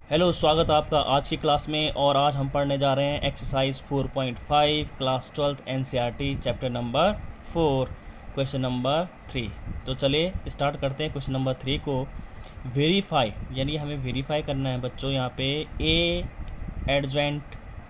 Hello, स्वागत है आपका आज की क्लास में। और आज हम पढ़ने जा रहे हैं exercise 4.5 class 12th NCERT chapter number 4 question number 3। तो चलिए स्टार्ट करते हैं क्वेश्चन नंबर 3 को। वेरीफाई यानी हमें वेरीफाई करना है बच्चों यहाँ पे ए एडजॉइंट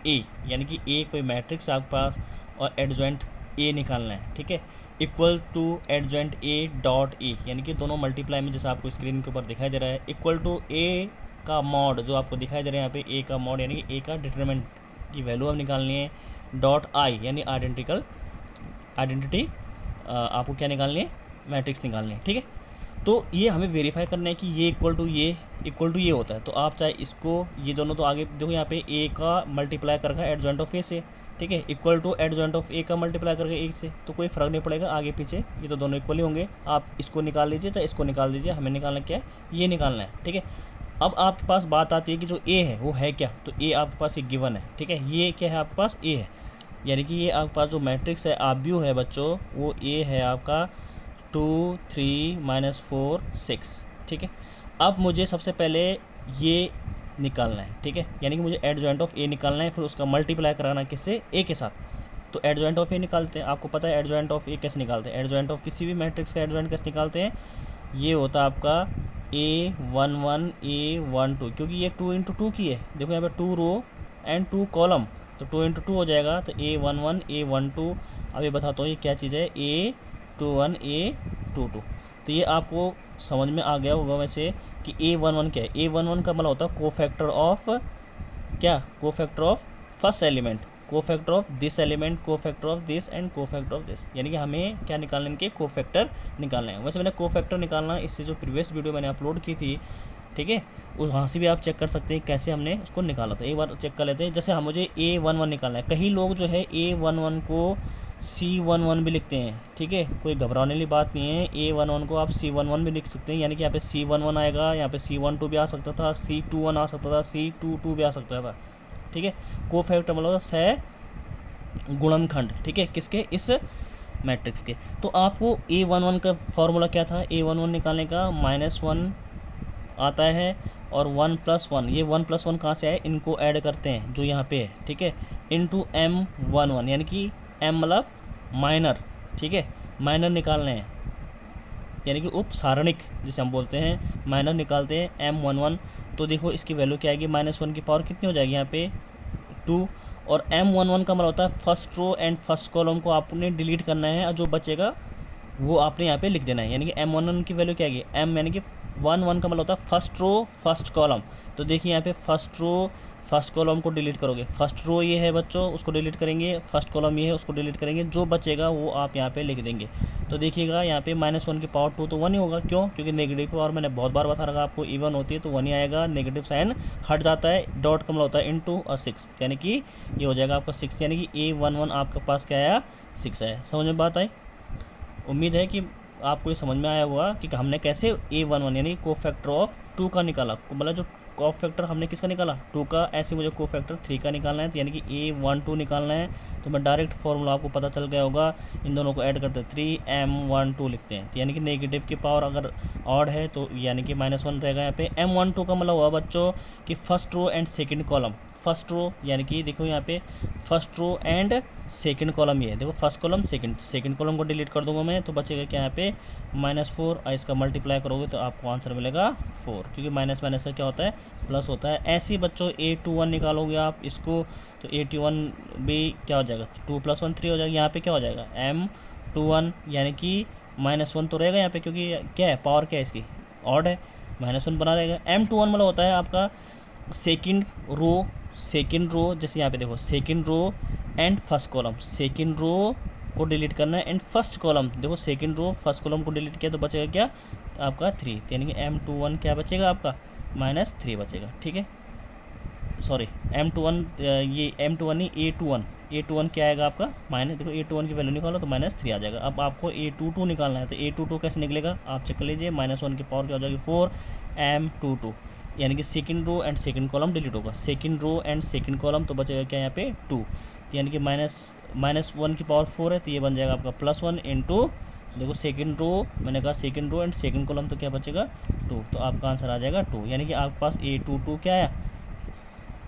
ए, यानी कि ए कोई मैट्रिक्स आपके पास और एडजॉइंट ए निकालना है। ठीक है, equal to adjoint A dot A, यानी कि दोनों मल्टीप्लाई में, जैसे आपको स्क्रीन के ऊपर दिखाई दे रहा है, इक्वल टू ए का मॉड जो आपको दिखाई दे रहा है यहाँ पे, ए का मॉड यानी कि ए का डिटरमिनेंट की वैल्यू हम निकालनी है। डॉट आई यानी आइडेंटिटी आपको क्या निकालनी है, मैट्रिक्स निकालनी है। ठीक है, तो ये हमें वेरीफाई करना है कि ये इक्वल टू ये होता है। तो आप चाहे इसको, ये दोनों तो आगे देखो यहाँ पे ए का मल्टीप्लाई करके एडजॉइंट ऑफ ए से, ठीक है, इक्वल टू एडजॉइंट ऑफ ए का मल्टीप्लाई करके ए से, तो कोई फ़र्क नहीं पड़ेगा आगे पीछे, ये तो दोनों इक्वल ही होंगे। आप इसको निकाल लीजिए चाहे इसको निकाल दीजिए, हमें निकालना क्या है, ये निकालना है। ठीक है, अब आपके पास बात आती है कि जो ए है वो है क्या। तो ए आपके पास एक गिवन है। ठीक है, ये क्या है आपके पास, ए है, यानी कि ये आपके पास जो मैट्रिक्स है आब्यू है बच्चों, वो ए है आपका 2 3 -4 6। ठीक है, अब मुझे सबसे पहले ये निकालना है। ठीक है, यानी कि मुझे एडजॉइंट ऑफ ए निकालना है, फिर उसका मल्टीप्लाई कराना किससे, ए के साथ। तो एडजॉइंट ऑफ ए निकालते हैं। आपको पता है एडजॉइंट ऑफ ए कैसे निकालते हैं, एडजॉइंट ऑफ किसी भी मैट्रिक्स का एडजॉइंट कैसे निकालते हैं, ये होता है आपका A11 A12, क्योंकि ये 2 × 2 की है। देखो यहाँ पे 2 रो एंड 2 कॉलम, तो 2 × 2 हो जाएगा। तो A11 A12, अब ये बताता हूँ ये क्या चीज़ है, A21 A22। तो ये आपको समझ में आ गया होगा वैसे कि A11 क्या है। A11 का मतलब होता है कोफैक्टर ऑफ क्या, cofactor of first element, cofactor of this element, cofactor of this and cofactor of this, यानी कि हमें क्या निकालना है, इनके कोफैक्टर निकालना है। वैसे मैंने कोफैक्टर निकालना इससे जो प्रीवियस वीडियो मैंने अपलोड की थी, ठीक है, उस वहाँ से भी आप चेक कर सकते हैं कैसे हमने उसको निकाला था। एक बार चेक कर लेते हैं। जैसे हम मुझे A11 निकालना है, कई लोग जो है A11 को C11 भी लिखते हैं। ठीक है, कोई घबराने वाली बात नहीं है, A11 को आप C11 भी लिख सकते हैं, यानी कि यहाँ पे C11 आएगा, यहाँ पे C12 भी आ सकता था, C21 आ सकता था, C22 भी आ सकता था। ठीक है, कोफैक्टर मतलब सह गुणनखंड, ठीक है, किसके, इस मैट्रिक्स के। तो आपको A11 का फॉर्मूला क्या था, A11 निकालने का -1 आता है और 1 + 1, ये 1 + 1 कहाँ से आए, इनको ऐड करते हैं जो यहाँ पे है। ठीक है, इंटू M11, यानी कि M मतलब माइनर। ठीक है, माइनर निकालने हैं, यानी कि उप सारणिक जिसे हम बोलते हैं, माइनर निकालते हैं M11। तो देखो इसकी वैल्यू क्या आएगी, -1 की पावर कितनी हो जाएगी यहाँ पे 2। और M11 का मतलब होता है first row and first column को आपने डिलीट करना है, और जो बचेगा वो आपने यहाँ पे लिख देना है। यानी कि M11 की वैल्यू क्या आएगी, M यानी कि 1 का मतलब होता है फर्स्ट रो फर्स्ट कॉलम। तो देखिए यहाँ पे फर्स्ट रो फर्स्ट कॉलम को डिलीट करोगे, फर्स्ट रो ये है बच्चों, उसको डिलीट करेंगे, फर्स्ट कॉलम ये है उसको डिलीट करेंगे, जो बचेगा वो आप यहाँ पे लिख देंगे। तो देखिएगा यहाँ पे -1 की पावर 2 तो 1 ही होगा, क्यों, क्योंकि नेगेटिव पावर मैंने बहुत बार बता रखा आपको, इवन होती है तो 1 ही आएगा, नेगेटिव साइन हट जाता है, डॉट का मतलब होता है इंटू और 6, यानी कि ये हो जाएगा आपका 6, यानी कि A11 आपके पास क्या आया, 6 आया। समझ में बात आई, उम्मीद है कि आपको ये समझ में आया होगा कि हमने कैसे A11 यानी कोफैक्टर ऑफ 2 का निकाला, मतलब जो कोफैक्टर हमने किसका निकाला, 2 का, ऐसे मुझे कोफैक्टर 3 का निकालना है, तो यानी कि A12 निकालना है। तो मैं डायरेक्ट फॉर्मूला आपको पता चल गया होगा, इन दोनों को ऐड करते हैं, 3M12 लिखते हैं। तो यानी कि नेगेटिव की पावर अगर ऑड है तो यानी कि -1 रहेगा यहाँ पे। M12 का मतलब हुआ बच्चों कि first row and second column, first row यानी कि देखो यहाँ पे first row and second column, ये देखो फर्स्ट कॉलम सेकंड कॉलम को डिलीट कर दूंगा मैं, तो बचेगा क्या यहाँ पे -4, और इसका मल्टीप्लाई करोगे तो आपको आंसर मिलेगा 4, क्योंकि माइनस माइनस का क्या होता है, प्लस होता है। ऐसे ही बच्चों A21 निकालोगे आप इसको, तो A21 भी क्या हो जाएगा, 2 + 1 3 हो जाएगा। यहाँ पे क्या हो जाएगा M21, यानी कि -1 तो रहेगा यहाँ पे, क्योंकि क्या है, पावर क्या है इसकी, ऑड है, -1 बना रहेगा। M21 मतलब होता है आपका सेकंड रो, जैसे यहाँ पे देखो second row and first column, second row को डिलीट करना है एंड फर्स्ट कॉलम, देखो सेकंड रो फर्स्ट कॉलम को डिलीट किया तो बचेगा क्या आपका 3, यानी कि M21 क्या बचेगा आपका -3 बचेगा। ठीक है, सॉरी M21, ये M21 नहीं A21 क्या आएगा आपका माइनस, देखो A21 की वैल्यू निकालो तो -3 आ जाएगा। अब आपको A22 निकालना है, तो A22 कैसे निकलेगा, आप चेक कर लीजिए, -1 की पावर क्या हो जाएगी 4, M22, यानी कि second row and second column delete होगा, second row and second column, तो बचेगा क्या यहाँ पे 2, यानी कि -1 की पावर 4 है, तो ये बन जाएगा आपका +1 × देखो सेकंड रो, मैंने कहा second row and second column, तो क्या बचेगा 2, तो आपका आंसर आ जाएगा 2, यानी कि आपके पास A22 क्या आया,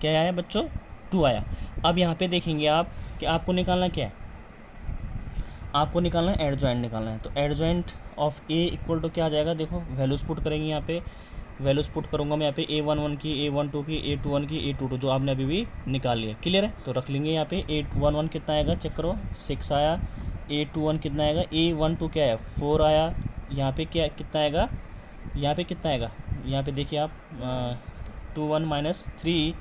क्या आया बच्चों, 2 आया। अब यहाँ पे देखेंगे आप कि आपको निकालना क्या है, आपको निकालना है एडजॉइंट निकालना है। तो adjoint of A equal to क्या आ जाएगा, देखो वैल्यूज़ पुट करेंगे यहाँ पे, वैल्यूज़ पुट करूँगा मैं यहाँ पे A11 की, A12 की, A21 की, A22 जो आपने अभी भी निकाल लिया, क्लियर है। तो रख लेंगे यहाँ पे A11 कितना आएगा चेक करो 6 आया, A21 कितना आएगा, A12 क्या है 4 आया, यहाँ पे क्या कितना आएगा, यहाँ पे कितना आएगा, यहाँ पे देखिए आप 21 माइनस 3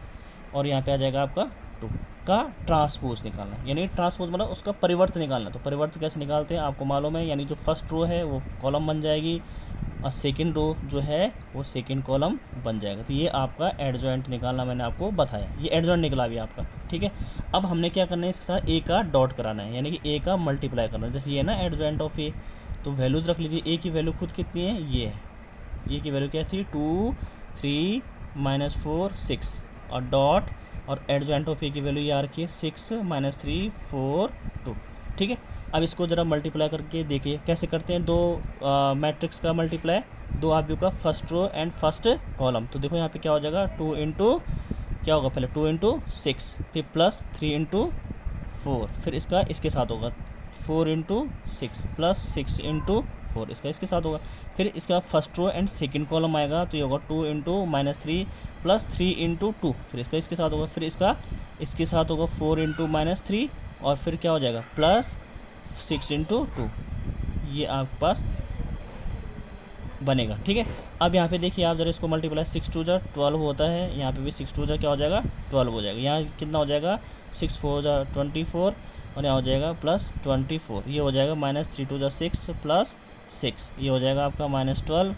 और यहाँ पे आ जाएगा आपका 2 का ट्रांसपोज निकालना है, यानी ट्रांसपोज मतलब उसका परिवर्त निकालना। तो परिवर्त कैसे निकालते हैं आपको मालूम है, यानी जो फर्स्ट रो है वो कॉलम बन जाएगी और सेकंड रो जो है वो सेकंड कॉलम बन जाएगा। तो ये आपका एडजॉइंट निकालना मैंने आपको बताया, ये एडजॉइंट निकला भी आपका, ठीक है। अब हमने क्या करना है, इसके साथ ए का डॉट कराना है, यानी कि ए का मल्टीप्लाई करना है। जैसे ये ना एडजॉइंट ऑफ ए, तो वैल्यूज़ रख लीजिए, ए की वैल्यू खुद कितनी है, ये है, ए की वैल्यू क्या थी 2 3 -4 6 और डॉट, और एडजॉइंट ऑफ ए की वैल्यू ये आ रखी है 6 - 3 4 2, ठीक है। अब इसको ज़रा मल्टीप्लाई करके देखिए कैसे करते हैं, दो मैट्रिक्स का मल्टीप्लाई, दो आप का first row and first column. तो देखो यहाँ पे क्या हो जाएगा 2 इंटू क्या होगा, पहले 2 इंटू 6, फिर प्लस 3 इंटू 4, फिर इसका इसके साथ होगा 4 इंटू 6 प्लस 6 इंटू 4, इसका इसके साथ होगा। फिर इसका first row and second column आएगा, तो ये होगा 2 इंटू -3 प्लस 3 इंटू 2, फिर इसका इसके साथ होगा। फिर इसका इसके साथ होगा 4 इंटू -3 और फिर क्या हो जाएगा प्लस 6 इंटू 2, ये आपके पास बनेगा, ठीक है। अब यहाँ पे देखिए आप जरा इसको मल्टीप्लाई, 6 2 जा 12 होता है, यहाँ पे भी 6 2 जा क्या हो जाएगा 12 हो जाएगा। यहाँ कितना हो जाएगा 6 4 जा 24 और यहाँ हो जाएगा प्लस 24, ये हो जाएगा -3 2 जा 6 प्लस 6, ये हो जाएगा आपका -12,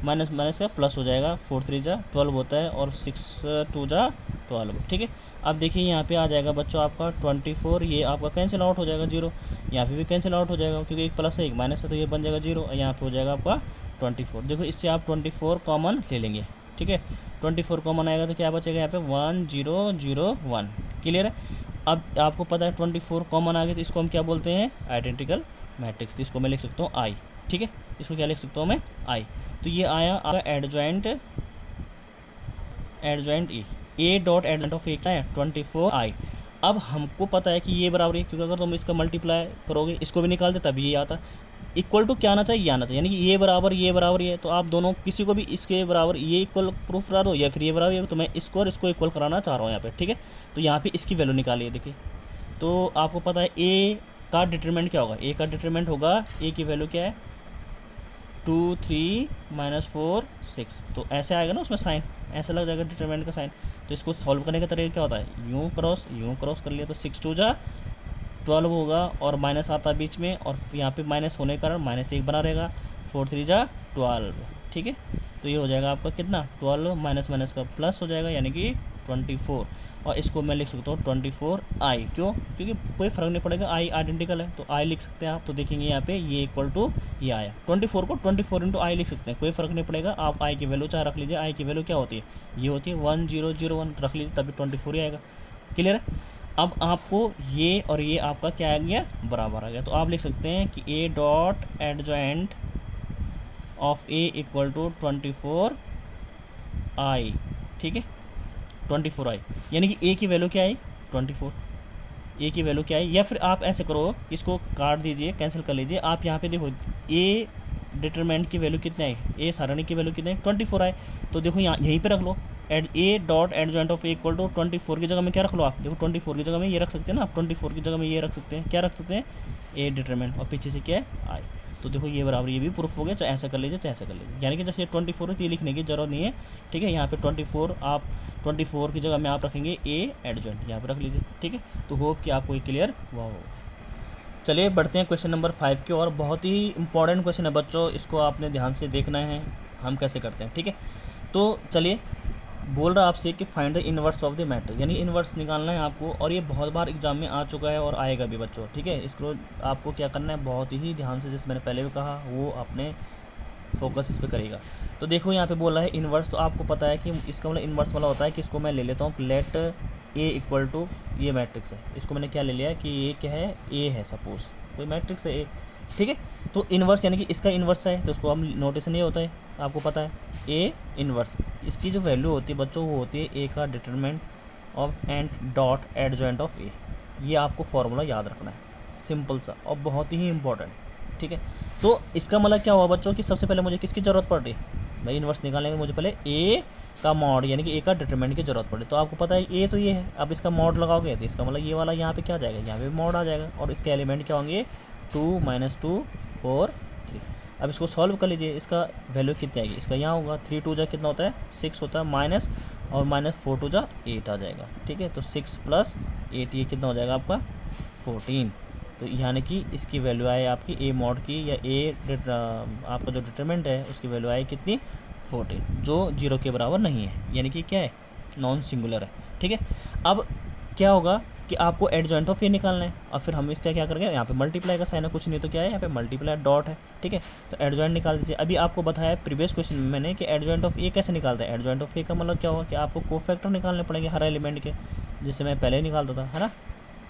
माइनस माइनस का प्लस हो जाएगा, 4 3 जा 12 होता है और 6 2 जा 12, ठीक है। अब देखिए यहाँ पे आ जाएगा बच्चों आपका 24, ये आपका कैंसिल आउट हो जाएगा 0, यहाँ पे भी कैंसिल आउट हो जाएगा क्योंकि एक प्लस है एक माइनस है, तो ये बन जाएगा 0, यहाँ पे हो जाएगा आपका 24। देखो इससे आप 24 कॉमन ले लेंगे, ठीक है। 24 कॉमन आएगा तो क्या बचेगा यहाँ पे 1 0 0 1, क्लियर है। अब आपको पता है 24 कॉमन आ गया, तो इसको हम क्या बोलते हैं आइडेंटिकल मैट्रिक्स, तो इसको मैं लिख सकता हूँ आई, ठीक है। इसको क्या लिख सकता हूँ मैं आई। तो ये आया आपका adjoint A dot adjoint of a क्या है 24 आई। अब हमको पता है कि ये बराबर है, क्योंकि अगर तुम इसका मल्टीप्लाई करोगे इसको भी निकाल दे तभी ये आता, इक्वल टू क्या आना चाहिए, ये आना चाहिए, यानी कि ये बराबर ये, तो आप दोनों किसी को भी इसके बराबर ये इक्वल प्रूफ करा दो या फिर ये बराबर, तो मैं इसको और इसको इक्वल कराना चाह रहा हूँ यहाँ पे, ठीक है। तो यहाँ पे इसकी वैल्यू निकालिए, देखिए तो आपको पता है ए का डिटरमिनेंट क्या होगा, ए का डिटरमिनेंट होगा, ए की वैल्यू क्या है 2 3 -4 6, तो ऐसे आएगा ना उसमें साइन, ऐसा लग जाएगा डिटरमिनेंट का साइन। तो इसको सॉल्व करने का तरीका क्या होता है, यूँ क्रॉस कर लिया तो 6 2 जा 12 होगा और माइनस आता है बीच में, और यहाँ पे माइनस होने के कारण -1 बना रहेगा, 4 3 जा 12, ठीक है। तो ये हो जाएगा आपका कितना 12 माइनस माइनस का प्लस हो जाएगा, यानी कि 24, और इसको मैं लिख सकता हूँ 24 आई, क्यों, क्योंकि कोई फ़र्क नहीं पड़ेगा, आई आइडेंटिकल है तो आई लिख सकते हैं आप। तो देखेंगे यहाँ पे ये इक्वल टू ये आया, 24 को 24 इंटू आई लिख सकते हैं, कोई फ़र्क नहीं पड़ेगा। आप आई की वैल्यू चाहे रख लीजिए, आई की वैल्यू क्या होती है, ये होती है 1 0 0 1, रख लीजिए तभी 24 ही आएगा, क्लियर है। अब आपको ये और ये आपका क्या आ गया बराबर आ गया, तो आप लिख सकते हैं कि A dot adjoint of A equal to 24 I, ठीक है 24 आई, यानी कि ए की वैल्यू क्या आई 24, ए की वैल्यू क्या आई। या फिर आप ऐसे करो, इसको काट दीजिए, कैंसिल कर लीजिए, आप यहाँ पे देखो ए डिटरमिनेंट की वैल्यू कितनी आई, ए सारणी की वैल्यू कितनी 24 आई, तो देखो यहाँ यहीं पे रख लो, एड a dot adjoint of A equal to 24 की जगह में क्या रख लो आप, देखो 24 की जगह में ये रख सकते हैं ना आप, 24 की जगह में ये रख सकते हैं, क्या रख सकते हैं ए डिटरमिनेंट, और पीछे से क्या है आई। तो देखो ये बराबर ये भी प्रूफ हो गया, चाहे ऐसा कर लीजिए चाहे ऐसा कर लीजिए, यानी कि जैसे 24 है तो ये लिखने की जरूरत नहीं है, ठीक है। यहाँ पे 24 आप 24 की जगह में आप रखेंगे ए एडजॉइंट, यहाँ पर रख लीजिए, ठीक है। तो होप कि आपको ये क्लियर हुआ हो। चलिए बढ़ते हैं क्वेश्चन नंबर 5 की और, बहुत ही इंपॉर्टेंट क्वेश्चन है बच्चों, इसको आपने ध्यान से देखना है हम कैसे करते हैं, ठीक है। तो चलिए बोल रहा आपसे कि find the inverse of the matrix, यानी इनवर्स निकालना है आपको, और ये बहुत बार एग्जाम में आ चुका है और आएगा भी बच्चों, ठीक है। इसको आपको क्या करना है बहुत ही ध्यान से, जैसे मैंने पहले भी कहा वो अपने फोकस इस पर करेगा। तो देखो यहाँ पे बोल रहा है इनवर्स, तो आपको पता है कि इसका मतलब इनवर्स वाला होता है कि इसको मैं ले लेता हूँ लेट ए इक्वल टू ये मैट्रिक्स है, इसको मैंने क्या ले लिया कि ये क्या है ए है, सपोज कोई मैट्रिक्स है ए, ठीक है। तो इन्वर्स यानी कि इसका इन्वर्स है तो उसको हम नोटेशन ये होता है, आपको पता है ए इन्वर्स। इसकी जो वैल्यू होती है बच्चों वो होती है ए का determinant of and dot adjoint of a. ये आपको फॉर्मूला याद रखना है, सिंपल सा और बहुत ही इंपॉर्टेंट, ठीक है। तो इसका मतलब क्या हुआ बच्चों कि सबसे पहले मुझे किसकी ज़रूरत पड़ रही है भाई, इन्वर्स निकालने में मुझे पहले ए का मॉड यानी कि ए का डिटरमिनेंट की जरूरत पड़े। तो आपको पता है ए तो ये है, अब इसका मॉड लगाओगे तो इसका मतलब ये वाला यहाँ पे क्या आ जाएगा, यहाँ पे मॉड आ जाएगा और इसके एलिमेंट क्या होंगे 2 - 2 4 3। अब इसको सॉल्व कर लीजिए, इसका वैल्यू कितनी आएगी, इसका यहाँ होगा 3 2 जा कितना होता है 6 होता है, माइनस और माइनस 4 2 जा 8 आ जाएगा, ठीक है। तो 6 + 8 ये कितना हो जाएगा आपका 14। तो यानी कि इसकी वैल्यू आए आपकी ए मॉड की या ए आपका जो डिटरमिनेंट है उसकी वैल्यू आए कितनी 14, जो 0 के बराबर नहीं है, यानी कि क्या है नॉन सिंगुलर है, ठीक है। अब क्या होगा कि आपको एडजॉइंट ऑफ ए निकालना है और फिर हम इसका क्या करेंगे, यहाँ पे मल्टीप्लाई का साइन है, कुछ नहीं तो क्या है यहाँ पे मल्टीप्लाई डॉट है, ठीक है। तो एडजॉइंट निकाल दीजिए। अभी आपको बताया प्रीवियस क्वेश्चन में मैंने कि एडजॉइंट ऑफ ए कैसे निकालते हैं। एडजॉइंट ऑफ ए का मतलब क्या होगा कि आपको कोफैक्टर निकालने पड़ेंगे हर एलिमेंट के, जिससे मैं पहले ही निकालता था, है ना।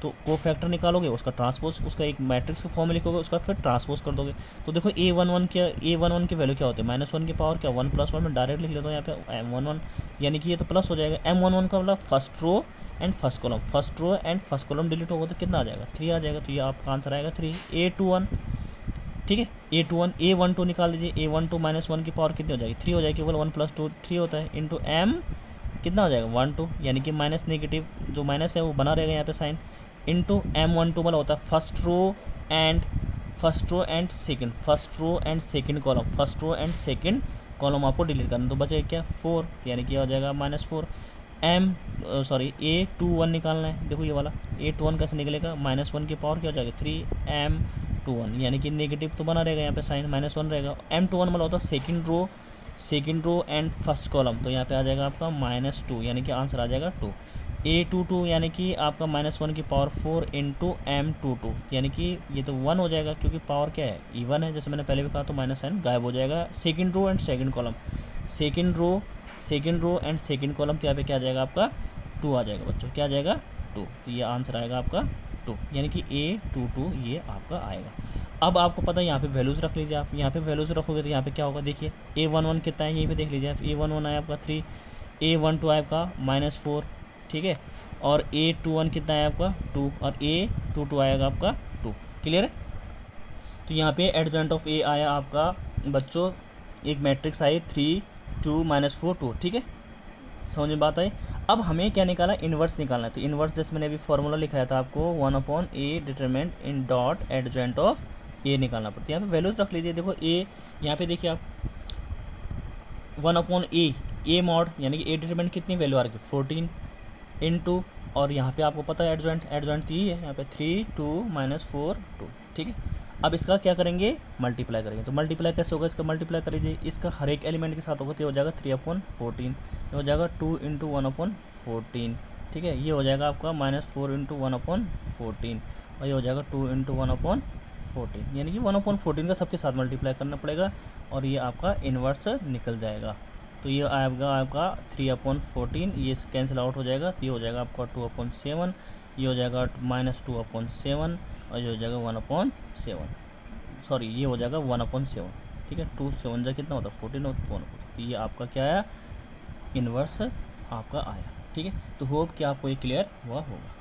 तो कोफैक्टर निकालोगे, उसका ट्रांसपोज, उसका एक मैट्रिक्स का फॉर्म में लिखोगे, उसका फिर ट्रांसपोज कर दोगे। तो देखो A11 की वैल्यू क्या होती है -1 की पावर क्या 1 + 1 में डायरेक्ट लिख लेता हूँ यहाँ पे M11, यानी कि ये तो प्लस हो जाएगा। M11 का मतलब first row and first column, first row and first column delete होगा तो कितना आ जाएगा 3 आ जाएगा। तो ये आपका आंसर आएगा 3। A21, ठीक है, A21 A12 निकाल दीजिए। A12 -1 की पावर कितनी हो जाएगी 3 हो जाएगी, केवल 1 + 2 3 होता है, इंटू M कितना हो जाएगा 1 2, यानी कि माइनस नेगेटिव जो माइनस है वो बना रहेगा यहाँ पे साइन, इंटू M12 वाला होता है first row and second, first row and second column, first row and second column आपको डिलीट करना, तो बचेगा क्या 4, यानी कि हो जाएगा -4। A21 निकालना है, देखो ये वाला A21 कैसे निकलेगा, -1 की पावर क्या हो जाएगा 3M21, यानी कि नेगेटिव तो बना रहेगा यहाँ पे साइन -1 रहेगा। M21 वाला होता है second row and first column, तो यहाँ पे आ जाएगा आपका -2, यानी कि आंसर आ जाएगा 2। A22 यानी कि आपका -1 की पावर 4 इंटू M22, यानी कि ये तो 1 हो जाएगा क्योंकि पावर क्या है इवन है, जैसे मैंने पहले भी कहा, तो माइनस साइन गायब हो जाएगा। Second row and second column, second row and second column, तो यहाँ पे क्या आ जाएगा आपका 2 आ जाएगा बच्चों, क्या आ जाएगा 2, तो ये आंसर आएगा आपका 2, यानी कि A22 ये आपका आएगा। अब आपको पता है यहाँ पे वैल्यूज़ रख लीजिए, आप यहाँ पे वैल्यूज़ रखोगे तो यहाँ पे क्या होगा देखिए, A11 कितना है यहीं पे देख लीजिए आप, A11 आया आपका 3, A12 आया आपका -4, ठीक है, और A21 कितना है आपका 2, और A22 आएगा आपका 2, क्लियर है। तो यहाँ पे एडजॉइंट ऑफ ए आया आपका बच्चों, एक मैट्रिक्स आई 3 2 -4 2, ठीक है, समझ में बात आई। अब हमें क्या निकाला, इन्वर्स निकालना है। तो इन्वर्स जैसे मैंने अभी फॉर्मूला लिखाया था आपको 1/a determinant in dot adjoint of a निकालना पड़ता है। यहाँ पे वैल्यूज रख लीजिए, देखो ए यहाँ पे देखिए आप 1/a ए मॉड, यानी कि ए डिटरमिनेंट कितनी वैल्यू आ रही है 14 इंटू, और यहाँ पे आपको पता है एडजॉइंट तो यही है यहाँ पे 3 2 -4 2, ठीक है। अब इसका क्या करेंगे, मल्टीप्लाई करेंगे। तो मल्टीप्लाई कैसे होगा, इसका मल्टीप्लाई करिए, इसका हर एक एलिमेंट के साथ होगा, तो ये हो जाएगा 3/14, ये हो जाएगा 2 × 1/14, ठीक है। ये हो जाएगा आपका -4 × 1/14, और ये हो जाएगा 2 × 1/14, यानी कि 1/14 का सबके साथ मल्टीप्लाई करना पड़ेगा और ये आपका इन्वर्स निकल जाएगा। तो ये आएगा आपका 3/14, ये कैंसिल आउट हो जाएगा, तो ये हो जाएगा आपका 2/7, ये हो जाएगा -2/7, और ये हो जाएगा 1/7, सॉरी ये हो जाएगा 1/7, ठीक है। 2 7 जा कितना होता है 14 और 1, तो ये आपका क्या आया, इन्वर्स आपका आया, ठीक है। तो होप कि आपको ये क्लियर हुआ होगा।